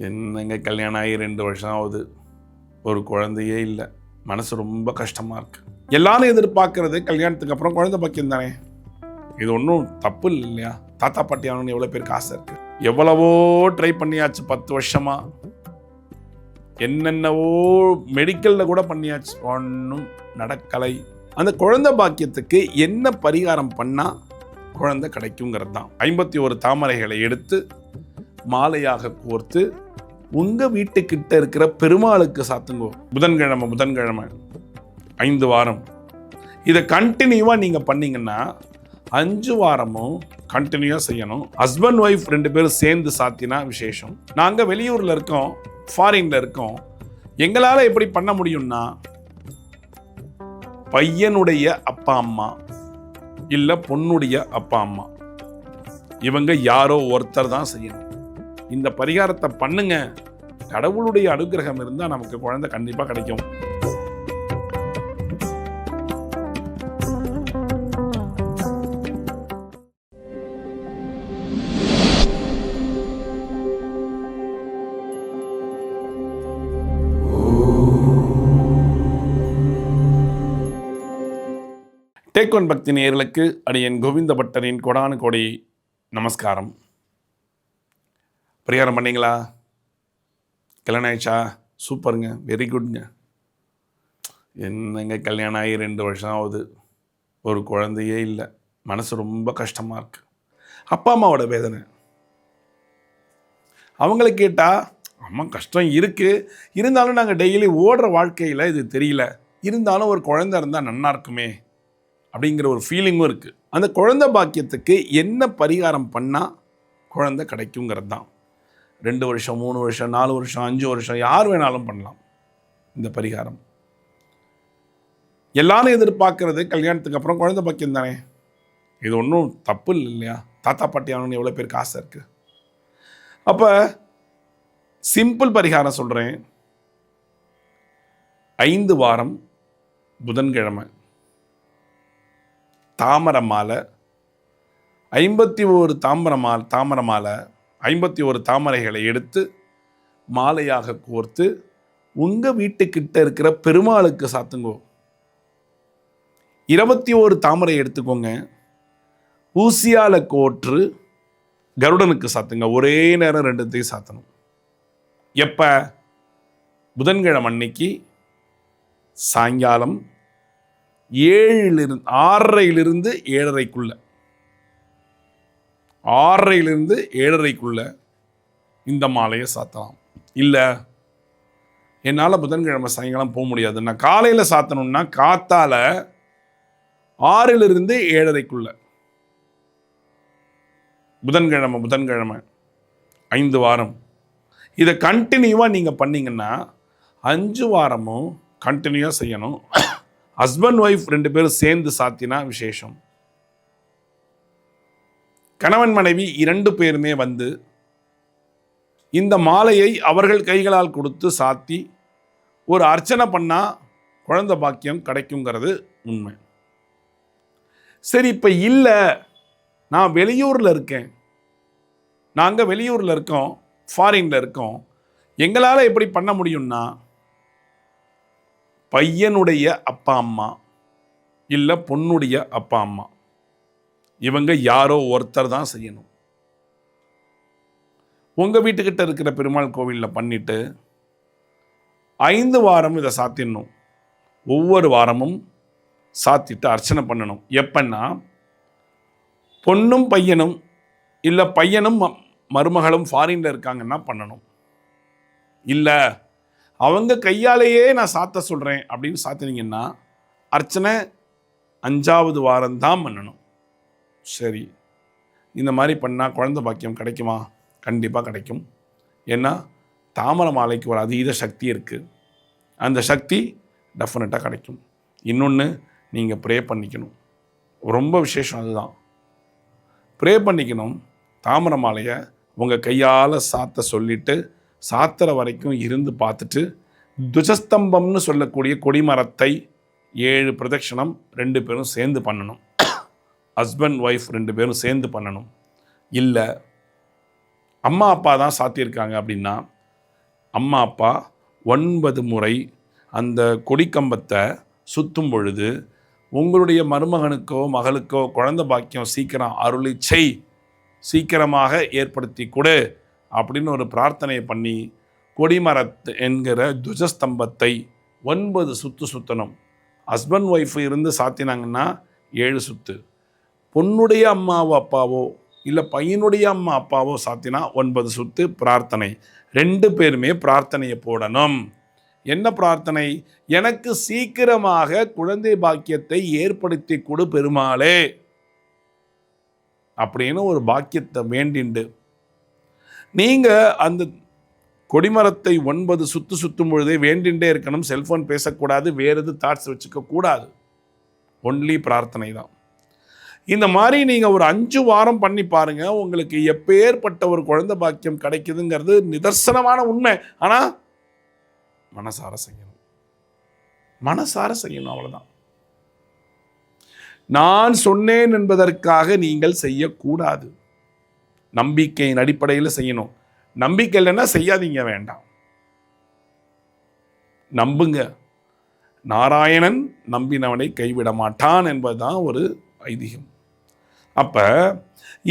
என்னங்க கல்யாணம் ஆகி 2 வருஷம் ஆகுது, ஒரு குழந்தையே இல்லை. மனசு ரொம்ப கஷ்டமாக இருக்குது. எல்லாரும் எதிர்பார்க்கறது கல்யாணத்துக்கு அப்புறம் குழந்தை பாக்கியம் தானே. இது ஒன்றும் தப்பு இல்லை இல்லையா? தாத்தா பாட்டி ஆகணும்னு எவ்வளோ பேருக்கு ஆசை இருக்குது. எவ்வளவோ ட்ரை பண்ணியாச்சு 10 வருஷமாக. என்னென்னவோ மெடிக்கலில் கூட பண்ணியாச்சு, ஒன்றும் நடக்கலை. அந்த குழந்தை பாக்கியத்துக்கு என்ன பரிகாரம் பண்ணால் குழந்தை கிடைக்குங்கிறது தான். 51 தாமரைகளை எடுத்து மாலையாக கோர்த்து உங்கள் வீட்டுக்கிட்ட இருக்கிற பெருமாளுக்கு சாத்துங்கோ. புதன்கிழமை 5 வாரம் இதை கண்டினியூவாக நீங்கள் பண்ணீங்கன்னா 5 வாரமும் கண்டினியூவாக செய்யணும். ஹஸ்பண்ட் ஒய்ஃப் 2 பேரும் சேர்ந்து சாத்தினா விசேஷம். நாங்கள் வெளியூரில் இருக்கோம், ஃபாரின்ல இருக்கோம். எங்களால் எப்படி பண்ண முடியும்னா, பையனுடைய அப்பா அம்மா இல்லை பொண்ணுடைய அப்பா அம்மா, இவங்க யாரோ ஒருத்தர் தான் செய்யணும். இந்த பரிகாரத்தை பண்ணுங்க. கடவுளுடைய அனுகிரகம் இருந்தால் நமக்கு குழந்தை கண்டிப்பாக கிடைக்கும். டேக் ஒன் பக்தி நேயர்களுக்கு அடியன் கோவிந்த பட்டரின் கொடானு கோடி நமஸ்காரம். பரிகாரம் பண்ணீங்களா? கல்யாணம் ஆயிடுச்சா? சூப்பருங்க, வெரி குட்ங்க. என்னங்க கல்யாணம் ஆகி 2 வருஷம் ஆகுது, ஒரு குழந்தையே இல்லை. மனசு ரொம்ப கஷ்டமாக இருக்குது. அப்பா அம்மாவோட வேதனை அவங்கள கேட்டால், அம்மா கஷ்டம் இருக்குது, இருந்தாலும் நாங்கள் டெய்லி ஓடுற வாழ்க்கையில் இது தெரியல, இருந்தாலும் ஒரு குழந்தை இருந்தால் நல்லா இருக்குமே அப்படிங்கிற ஒரு ஃபீலிங்கும் இருக்குது. அந்த குழந்தை பாக்கியத்துக்கு என்ன பரிகாரம் பண்ணால் குழந்தை கிடைக்குங்கிறது தான். 2 வருஷம், 3 வருஷம், 4 வருஷம், 5 வருஷம், யார் வேணாலும் பண்ணலாம் இந்த பரிகாரம். எல்லாரும் எதிர்பார்க்கறது கல்யாணத்துக்கு அப்புறம் குழந்தை பாக்கியம் தானே. இது ஒன்றும் தப்பு இல்லை இல்லையா? தாத்தா பாட்டி ஆகணும்னு எவ்வளோ பேருக்கு ஆசை இருக்குது. அப்போ சிம்பிள் பரிகாரம் சொல்கிறேன். 5 வாரம் புதன்கிழமை தாமரை மாலை 51 தாமரை மாலை 51 தாமரைகளை எடுத்து மாலையாக கோர்த்து உங்கள் வீட்டுக்கிட்ட இருக்கிற பெருமாளுக்கு சாத்துங்கோ. 21 தாமரை எடுத்துக்கோங்க, ஊசியால் கோற்று கருடனுக்கு சாத்துங்க. ஒரே நேரம் 2த்தையும் சாத்தணும். எப்போ? புதன்கிழமை அன்னைக்கு சாயங்காலம் 6:30 7:30 6:30 இந்த மாலையை சாத்தலாம். இல்லை என்னால் புதன்கிழமை சாயங்காலம் போக முடியாது, நான் காலையில் சாத்தணும்னா காத்தால 6:00 7:30 புதன்கிழமை 5 வாரம் இதை கண்டினியூவாக நீங்கள் பண்ணீங்கன்னா 5 வாரமும் கண்டினியூவாக செய்யணும். ஹஸ்பண்ட் ஒய்ஃப் 2 பேரும் சேர்ந்து சாத்தினா விசேஷம். கணவன் மனைவி 2 பேருமே வந்து இந்த மாலையை அவர்கள் கைகளால் கொடுத்து சாத்தி ஒரு அர்ச்சனை பண்ணால் குழந்தை பாக்கியம் கிடைக்குங்கிறது உண்மை. சரி, இப்போ இல்லை, நான் வெளியூரில் இருக்கேன், நாங்கள் வெளியூரில் இருக்கோம், ஃபாரின்ல இருக்கோம், எங்களால் எப்படி பண்ண முடியும்னா, பையனுடைய அப்பா அம்மா இல்லை பொண்ணுடைய அப்பா அம்மா, இவங்க யாரோ ஒருத்தர் தான் செய்யணும். உங்கள் வீட்டுக்கிட்ட இருக்கிற பெருமாள் கோவிலில் பண்ணிவிட்டு 5 வாரம் இதை சாத்திடணும். ஒவ்வொரு வாரமும் சாத்திட்டு அர்ச்சனை பண்ணணும். எப்பன்னா, பொண்ணும் பையனும் இல்லை பையனும் மருமகளும் ஃபாரின்ல இருக்காங்கன்னா பண்ணணும். இல்லை அவங்க கையாலேயே நான் சாத்த சொல்கிறேன் அப்படின்னு சாத்தினீங்கன்னா அர்ச்சனை 5வது வாரம் தான் பண்ணணும். சரி, இந்த மாதிரி பண்ணால் குழந்தை பாக்கியம் கிடைக்குமா? கண்டிப்பாக கிடைக்கும். ஏன்னா தாமரை மாலைக்கு ஒரு அதீத சக்தி இருக்குது. அந்த சக்தி டெஃபினட்டாக கிடைக்கும். இன்னொன்று, நீங்கள் ப்ரே பண்ணிக்கணும். ரொம்ப விசேஷம் அதுதான். ப்ரே பண்ணிக்கணும். தாமரை மாலையை உங்கள் கையால் சாத்த சொல்லிவிட்டு சாத்திர வரைக்கும் இருந்து பார்த்துட்டு துஜஸ்தம்பம்னு சொல்லக்கூடிய கொடிமரத்தை 7 பிரதட்சணம் 2 பேரும் சேர்ந்து பண்ணணும். ஹஸ்பண்ட் ஒய்ஃப் 2 பேரும் சேர்ந்து பண்ணணும். இல்லை அம்மா அப்பா தான் சாத்தியிருக்காங்க அப்படின்னா அம்மா அப்பா 9 முறை அந்த கொடிக்கம்பத்தை சுற்றும் பொழுது உங்களுடைய மருமகனுக்கோ மகளுக்கோ குழந்தை பாக்கியம் சீக்கிரம் அருளி செய், சீக்கிரமாக ஏற்படுத்தி கொடு அப்படின்னு ஒரு பிரார்த்தனையை பண்ணி கொடிமரத்து என்கிற துஜஸ்தம்பத்தை 9 சுற்று சுற்றணும். ஹஸ்பண்ட் ஒய்ஃபு இருந்து சாத்தினாங்கன்னா 7 சுற்று, பொண்ணுடைய அம்மாவோ அப்பாவோ இல்லை பையனுடைய அம்மா அப்பாவோ சாத்தினா 9 சுற்று பிரார்த்தனை. 2 பேருமே பிரார்த்தனையை போடணும். என்ன பிரார்த்தனை? எனக்கு சீக்கிரமாக குழந்தை பாக்கியத்தை ஏற்படுத்தி கொடு பெருமாளே அப்படின்னு ஒரு பாக்கியத்தை வேண்டிண்டு நீங்கள் அந்த கொடிமரத்தை 9 சுற்று சுற்றும் பொழுதே வேண்டின்றே இருக்கணும். செல்ஃபோன் பேசக்கூடாது, வேறு எது தாட்ஸ் வச்சுக்கக்கூடாது. ஒன்லி பிரார்த்தனை தான். இந்த மாதிரி நீங்கள் ஒரு 5 வாரம் பண்ணி பாருங்கள், உங்களுக்கு எப்பேற்பட்ட ஒரு குழந்தை பாக்கியம் கிடைக்குதுங்கிறது நிதர்சனமான உண்மை. ஆனால் மனசார செய்யணும், மனசார செய்யணும், அவ்வளோதான். நான் சொன்னேன் என்பதற்காக நீங்கள் செய்யக்கூடாது. நம்பிக்கையின் அடிப்படையில் செய்யணும். நம்பிக்கை இல்லைன்னா செய்யாதீங்க, வேண்டாம். நம்புங்க. நாராயணன் நம்பினவனை கைவிட மாட்டான் என்பதுதான் ஒரு ஐதீகம். அப்ப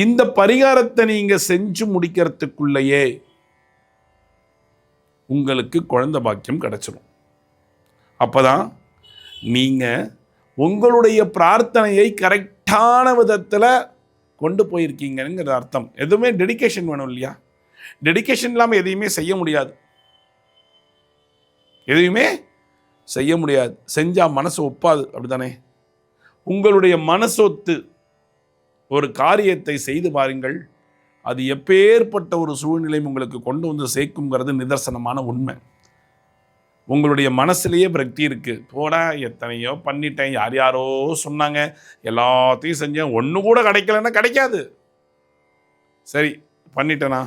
இந்த பரிகாரத்தை நீங்க செஞ்சு முடிக்கிறதுக்குள்ளேயே உங்களுக்கு குழந்தை பாக்கியம் கிடைச்சிடும். அப்பதான் நீங்க உங்களுடைய பிரார்த்தனையை கரெக்டான விதத்தில் கொண்டு போயிருக்கீங்கங்கிற அர்த்தம். எதுவுமே டெடிகேஷன் வேணும் இல்லையா? டெடிகேஷன் இல்லாமல் எதையுமே செய்ய முடியாது, எதையுமே செய்ய முடியாது. செஞ்சால் மனசு ஒப்பாது, அப்படித்தானே? உங்களுடைய மனசொத்து ஒரு காரியத்தை செய்து பாருங்கள், அது எப்பேற்பட்ட ஒரு சூழ்நிலையும் உங்களுக்கு கொண்டு வந்து சேர்க்குங்கிறது நிதர்சனமான உண்மை. உங்களுடைய மனசுலேயே விரக்தி இருக்குது. போடா, எத்தனையோ பண்ணிட்டேன், யார் யாரோ சொன்னாங்க, எல்லாத்தையும் செஞ்சேன், ஒன்று கூட கிடைக்கலன்னா கிடைக்காது. சரி பண்ணிட்டேனா,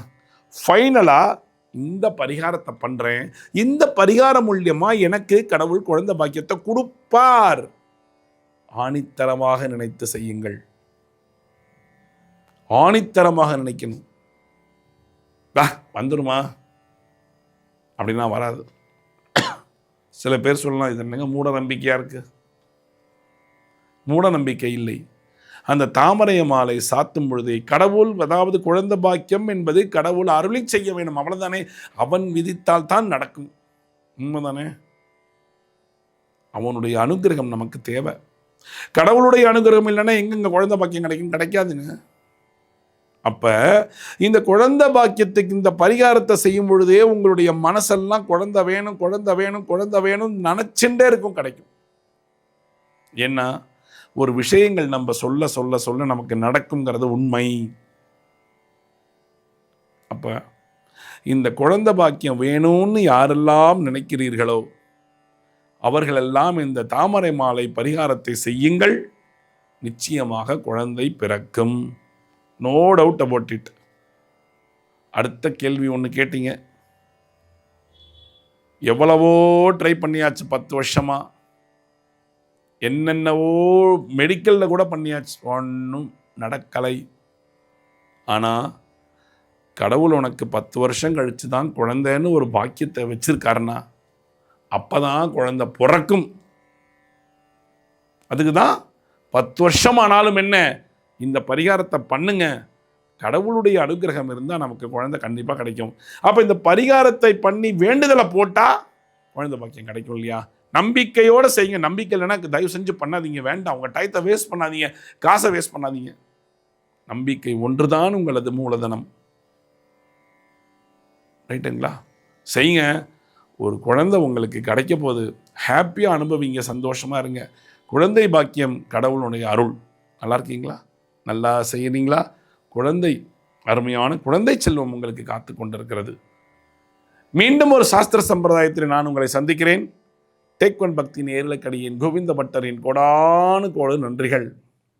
ஃபைனலாக இந்த பரிகாரத்தை பண்ணுறேன், இந்த பரிகாரம் மூலியமாக எனக்கு கடவுள் குழந்தை பாக்கியத்தை கொடுப்பார், ஆணித்தரமாக நினைத்து செய்யுங்கள். ஆணித்தரமாக நினைக்கணும். வந்துடுமா அப்படின்னா வராது. சில பேர் சொல்லலாம், இது என்னங்க மூட நம்பிக்கையாக இருக்குது. மூட நம்பிக்கை இல்லை. அந்த தாமரை மாலை சாத்தும் பொழுதே கடவுள், அதாவது குழந்தை பாக்கியம் என்பது கடவுள் அருளி செய்ய வேண்டும், அவ்வளவுதானே. அவன் விதித்தால் தான் நடக்கும், உண்மைதானே? அவனுடைய அனுகிரகம் நமக்கு தேவை. கடவுளுடைய அனுகிரகம் இல்லைன்னா எங்கெங்க குழந்தை பாக்கியம் கிடைக்கும்? கிடைக்காதுங்க. அப்ப இந்த குழந்தை பாக்கியத்துக்கு இந்த பரிகாரத்தை செய்யும் பொழுதே உங்களுடைய மனசெல்லாம் குழந்தை வேணும், குழந்தை வேணும், குழந்தை வேணும் நினைச்சுட்டே இருக்கும், கிடைக்கும். ஏன்னா ஒரு விஷயங்கள் நம்ம சொல்ல சொல்ல சொல்ல நமக்கு நடக்குங்கிறது உண்மை. அப்ப இந்த குழந்தை பாக்கியம் வேணும்னு யாரெல்லாம் நினைக்கிறீர்களோ அவர்களெல்லாம் இந்த தாமரை மாலை பரிகாரத்தை செய்யுங்கள், நிச்சயமாக குழந்தை பிறக்கும். No doubt about it. அடுத்த கேள்வி ஒன்று கேட்டீங்க, எவ்வளவோ ட்ரை பண்ணியாச்சு 10 வருஷமா, என்னென்னவோ மெடிக்கலில் கூட பண்ணியாச்சு, ஒன்றும் நடக்கலை. ஆனால் கடவுள் உனக்கு 10 வருஷம் கழித்து தான் குழந்தைன்னு ஒரு பாக்கியத்தை வச்சிருக்காருன்னா அப்போ தான் குழந்தை பிறக்கும். அதுக்கு தான் 10 வருஷம் ஆனாலும் என்ன, இந்த பரிகாரத்தை பண்ணுங்க, கடவுளுடைய அனுகிரகம் இருந்தால் நமக்கு குழந்தை கண்டிப்பாக கிடைக்கும். அப்போ இந்த பரிகாரத்தை பண்ணி வேண்டுதலை போட்டால் குழந்தை பாக்கியம் கிடைக்கும் இல்லையா? நம்பிக்கையோடு செய்யுங்க. நம்பிக்கை இல்லைன்னா தயவு செஞ்சு பண்ணாதீங்க, வேண்டாம். உங்கள் டயத்தை வேஸ்ட் பண்ணாதீங்க, காசை வேஸ்ட் பண்ணாதீங்க. நம்பிக்கை ஒன்றுதான் உங்களது மூலதனம். ரைட்டுங்களா? செய்யுங்க. ஒரு குழந்தை உங்களுக்கு கிடைக்க போது, ஹாப்பியாக அனுபவிங்க, சந்தோஷமாக இருங்க. குழந்தை பாக்கியம் கடவுளுடைய அருள். நல்லா இருக்கீங்களா? நல்லா செய்யறீங்களா? குழந்தை, அருமையான குழந்தை செல்வம் உங்களுக்கு காத்து கொண்டிருக்கிறது. மீண்டும் ஒரு சாஸ்திர சம்பிரதாயத்தில் நான் உங்களை சந்திக்கிறேன். டேக் ஒன் பக்தி நேரிலக்கடியின் கோவிந்த பட்டரின் கோடானு கோடு நன்றிகள்.